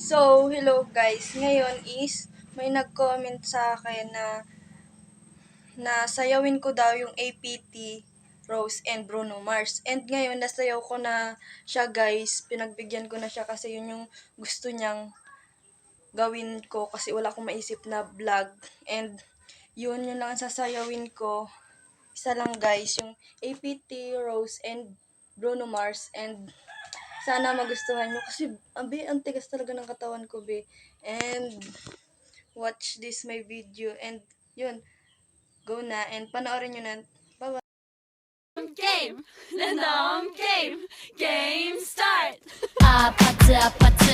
So, hello guys. Ngayon is may nag-comment sa akin na sayawin ko daw yung APT, Rose and Bruno Mars. And ngayon nasayaw ko na siya guys. Pinagbigyan ko na siya kasi yun yung gusto niyang gawin ko kasi wala akong maisip na vlog. And yun lang ang sasayawin ko. Isa lang guys, yung APT, Rose and Bruno Mars. And sana magustuhan nyo kasi abi, ang tigas talaga ng katawan ko be. And watch this my video and yun, go na and panoorin nyo na. Bye-bye! Game! Then game! Game start! 아파트